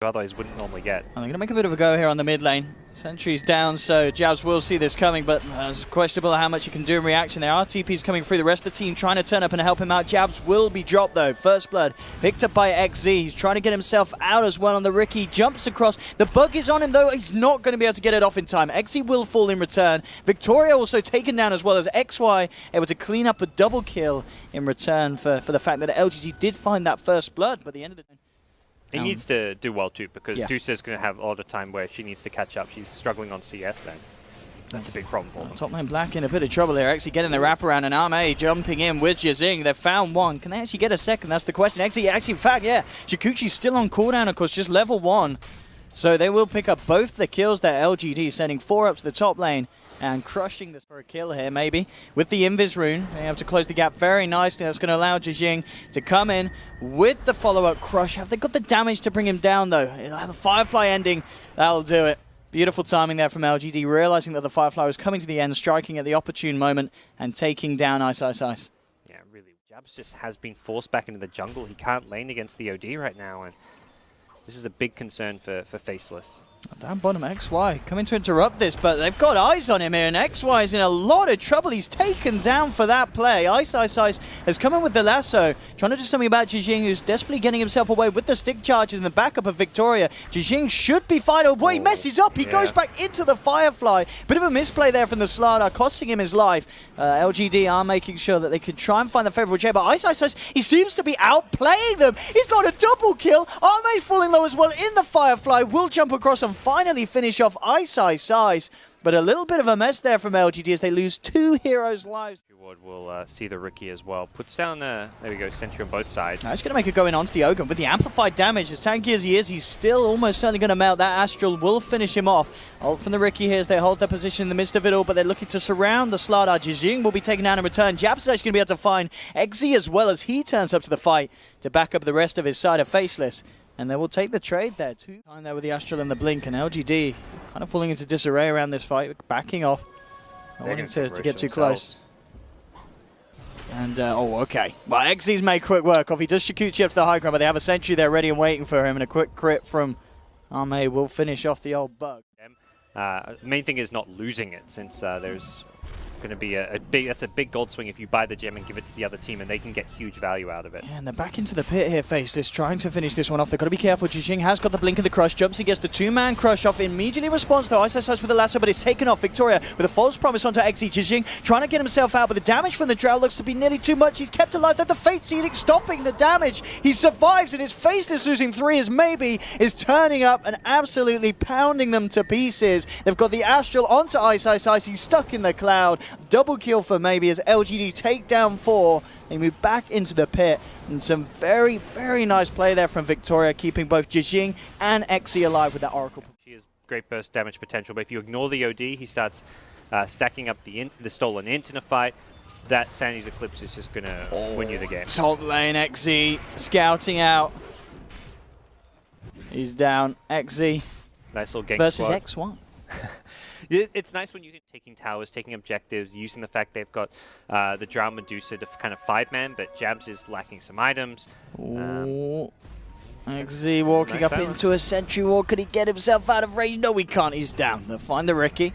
otherwise wouldn't normally get. And they're going to make a bit of a go here on the mid lane. Sentry's down, so Jabs will see this coming, but it's questionable how much he can do in reaction. There are TPs coming through, the rest of the team trying to turn up and help him out. Jabs will be dropped though. First blood picked up by XZ. He's trying to get himself out as well on the Ricky. Jumps across. The bug is on him though. He's not going to be able to get it off in time. XZ will fall in return. Victoria also taken down as well as XY able to clean up a double kill in return for the fact that LGD did find that first blood by the end of the day. He needs to do well too, because DOTA is going to have a lot of time where she needs to catch up. She's struggling on CS, and that's a big problem for them. Top lane Black in a bit of trouble here. Actually getting the wraparound, and Arme jumping in with Jazing. They've found one. Can they actually get a second? That's the question. Actually, in fact, yeah. Shikuchi's still on cooldown, of course, just level 1. So they will pick up both the kills there. LGD sending 4 up to the top lane and crushing this for a kill here, maybe. With the Invis rune, being able to close the gap very nicely. That's going to allow Jijing to come in with the follow-up crush. Have they got the damage to bring him down, though? The Firefly ending, that'll do it. Beautiful timing there from LGD, realizing that the Firefly was coming to the end, striking at the opportune moment, and taking down Ice. Yeah, really. Jabs just has been forced back into the jungle. He can't lane against the OD right now, and this is a big concern for Faceless. Down bottom, XY coming to interrupt this, but they've got eyes on him here, and XY is in a lot of trouble. He's taken down for that play. Ice has come in with the lasso, trying to do something about Jijing, who's desperately getting himself away with the stick charges in the backup of Victoria. Jijing should be fine. Oh boy, he messes up. He goes back into the Firefly. Bit of a misplay there from the Slardar, costing him his life. LGD are making sure that they could try and find the favorable trade, but Ice, he seems to be outplaying them. He's got a double kill. Arme falling low as well in the Firefly. Will jump across and finally finish off Ice. But a little bit of a mess there from LGD as they lose 2 heroes' lives. Reward will see the Ricky as well. Puts down, there we go, sentry on both sides. Now he's going to make it going onto the Ogun with the amplified damage. As tanky as he is, he's still almost certainly going to melt. That Astral will finish him off. Ult from the Ricky here as they hold their position in the midst of it all, but they're looking to surround the Slardar. Jijing will be taken down in return. Jabs is actually going to be able to find XZ as well as he turns up to the fight to back up the rest of his side of Faceless. And they will take the trade there too. Time there with the Astral and the Blink, and LGD kind of falling into disarray around this fight, backing off. Not wanting to get too close. And, oh, okay. Well, XZ's made quick work of. He does Shikuchi up to the high ground, but they have a sentry there ready and waiting for him, and a quick crit from Arme will finish off the old bug. Main thing is not losing it, since there's going to be that's a big gold swing if you buy the gem and give it to the other team, and they can get huge value out of it. Yeah, and they're back into the pit here, Faceless, trying to finish this one off. They've got to be careful. Jijing has got the blink of the crush. Jumps, he gets the 2-man crush off. Immediately responds though. Ice with the lasso, but it's taken off. Victoria with a false promise onto XZ. Jijing trying to get himself out, but the damage from the Drow looks to be nearly too much. He's kept alive. That the Fate's Edict stopping the damage. He survives, and his Faceless losing 3 as maybe is turning up and absolutely pounding them to pieces. They've got the Astral onto Ice. He's stuck in the cloud. Double kill for maybe as LGD take down 4. They move back into the pit, and some very, very nice play there from Victoria, keeping both Jijing and XZ alive with that Oracle. She has great burst damage potential, but if you ignore the OD, he starts stacking up the stolen int in a fight. That Sanity's Eclipse is just going to win you the game. Top lane XZ scouting out. He's down. XZ nice little gank versus squad. X1. It's nice when you're taking towers, taking objectives, using the fact they've got the Drow Medusa to kind of 5-man, but Jabs is lacking some items. XZ walking up into a sentry wall. Could he get himself out of range? No, he can't. He's down. They'll find the Ricky.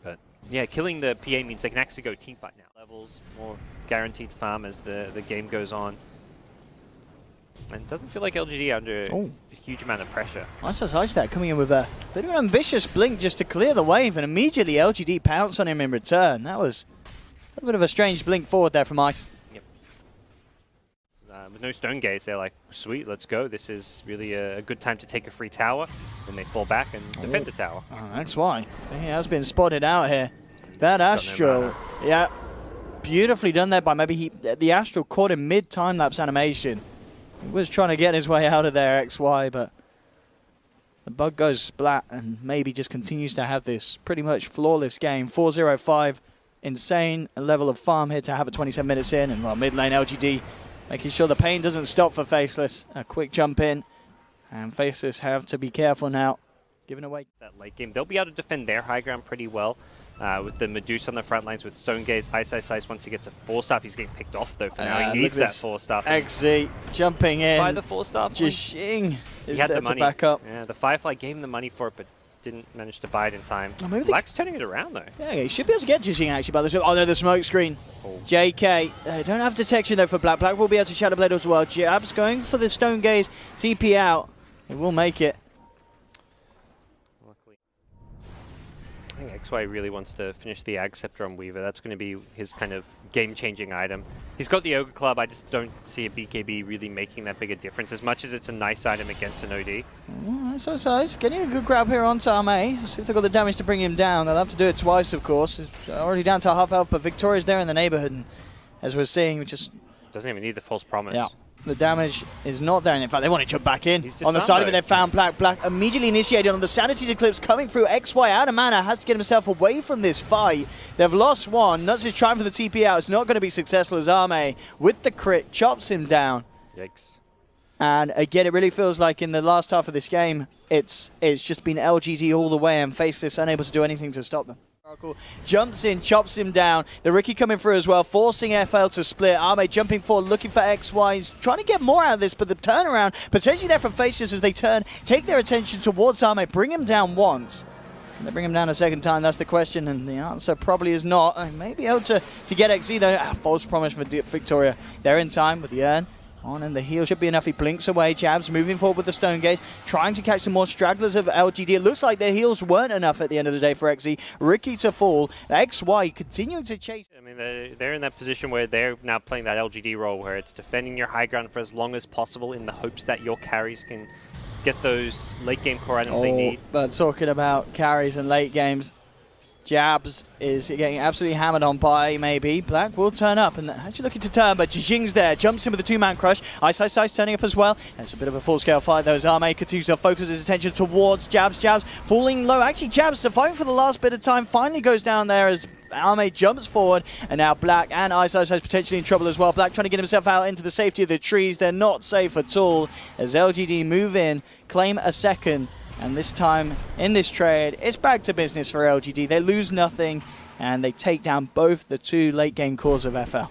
But yeah, killing the PA means they can actually go team fight now. Levels, more guaranteed farm as the game goes on. And it doesn't feel like LGD under a huge amount of pressure. Ice that coming in with a bit of an ambitious blink just to clear the wave, and immediately LGD pounced on him in return. That was a bit of a strange blink forward there from Ice. Yep. With no stone gaze, they're like, sweet, let's go. This is really a good time to take a free tower. Then they fall back and defend the tower. Oh, that's why. He has been spotted out here. That Astral, yeah, beautifully done there by maybe the Astral caught him mid-time lapse animation. He was trying to get his way out of there, XY, but the bug goes splat and maybe just continues to have this pretty much flawless game. 4-0-5, insane level of farm here to have it 27 minutes in. And well, mid lane LGD making sure the pain doesn't stop for Faceless. A quick jump in, and Faceless have to be careful now. Giving away that late game. They'll be able to defend their high ground pretty well. With the Medusa on the front lines with Stone Gaze. Ice once he gets a 4-star, he's getting picked off though for now. He needs that 4-star. XZ jumping in. By the 4-star. Jijing is had there the money. to back up. Yeah, the Firefly gave him the money for it, but didn't manage to buy it in time. Oh, Black's turning it around, though. Yeah, he should be able to get Jijing actually by the... Oh, no, the smoke screen. Oh. JK, don't have detection though for Black. Black will be able to Shadow Blade as well. Jabs going for the Stone Gaze, TP out. He will make it. Luckily. I think XY really wants to finish the Ag Scepter on Weaver. That's going to be his kind of game-changing item. He's got the Ogre Club. I just don't see a BKB really making that big a difference, as much as it's a nice item against an OD. So he's getting a good grab here on Tame. See if they've got the damage to bring him down. They'll have to do it twice, of course. He's already down to half health, but Victoria's there in the neighborhood. And as we're seeing, just... Doesn't even need the false promise. Yeah. The damage is not there, and in fact, they want to jump back in. On the disarmed, side of it, they found Black. Black immediately initiated on the Sanity's Eclipse coming through. XY out of mana, has to get himself away from this fight. They've lost one. Nuts is trying for the TP out. It's not going to be successful as Arme, with the crit, chops him down. Yikes. And again, it really feels like in the last half of this game, it's just been LGD all the way, and Faceless unable to do anything to stop them. Jumps in, chops him down. The Riki coming through as well, forcing FL to split. Arme jumping forward, looking for XY. He's trying to get more out of this, but the turnaround potentially there from Faceless as they turn, take their attention towards Arme, bring him down once. Can they bring him down a second time? That's the question, and the answer probably is not. May be able to get XZ though. False promise for Victoria. They're in time with the urn. On, and the heal should be enough. He blinks away. Jabs moving forward with the Stone Gate, trying to catch some more stragglers of LGD. It looks like their heals weren't enough at the end of the day for XZ. Riki to fall. XY continuing to chase. I mean, they're in that position where they're now playing that LGD role, where it's defending your high ground for as long as possible in the hopes that your carries can get those late game core items they need. But talking about carries and late games, Jabs is getting absolutely hammered on by maybe. Black will turn up and actually looking to turn, but Jijing's there. Jumps in with a two-man crush. Ice turning up as well. And it's a bit of a full-scale fight though as Arme continues to focus his attention towards Jabs. Jabs falling low. Actually, Jabs surviving for the last bit of time. Finally goes down there as Arme jumps forward, and now Black and Ice potentially in trouble as well. Black trying to get himself out into the safety of the trees. They're not safe at all as LGD move in, claim a second. And this time, in this trade, it's back to business for LGD. They lose nothing, and they take down both the two late-game cores of FL.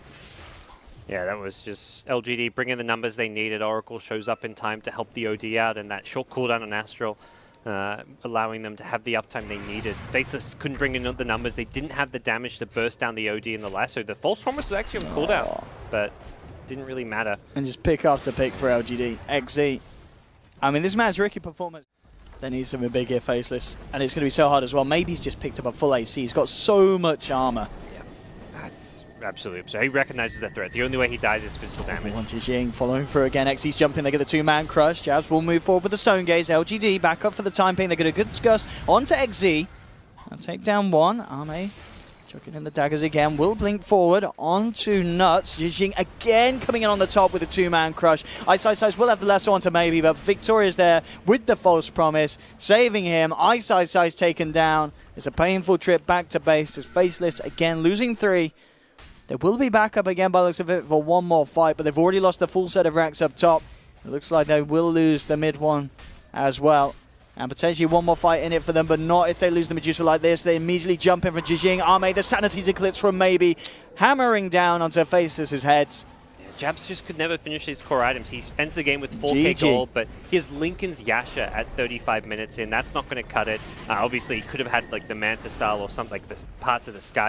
Yeah, that was just LGD bringing the numbers they needed. Oracle shows up in time to help the OD out, and that short cooldown on Astral, allowing them to have the uptime they needed. Faceless couldn't bring in the numbers. They didn't have the damage to burst down the OD and the lasso. The false promise was actually on cooldown, but didn't really matter. And just pick after pick for LGD. XZ. I mean, this man's Riki performance. They need something big here, Faceless. And it's going to be so hard as well. Maybe he's just picked up a full AC. He's got so much armor. Yeah, that's absolutely absurd. He recognizes the threat. The only way he dies is physical damage. Jijing following through again. XZ's jumping. They get the two-man crush. Jabs will move forward with the Stone Gaze. LGD back up for the time being. They get a good discuss onto XZ. I'll take down one. Arme chucking in the daggers again. Will blink forward onto Nuts. Jijing again coming in on the top with a two-man crush. Ice will have the lasso onto maybe, but Victoria's there with the false promise, saving him. Ice taken down. It's a painful trip back to base as Faceless again losing 3. They will be back up again by the looks of it for one more fight, but they've already lost the full set of racks up top. It looks like they will lose the mid one as well. And potentially one more fight in it for them, but not if they lose the Medusa like this. They immediately jump in for Jijing. Arme, the Sanity's Eclipse from maybe, hammering down onto Faceless' heads. Yeah, Jabs just could never finish his core items. He ends the game with 4k gold, but his Lincoln's Yasha at 35 minutes in, that's not going to cut it. Obviously, he could have had like the Manta style or something like the parts of the sky.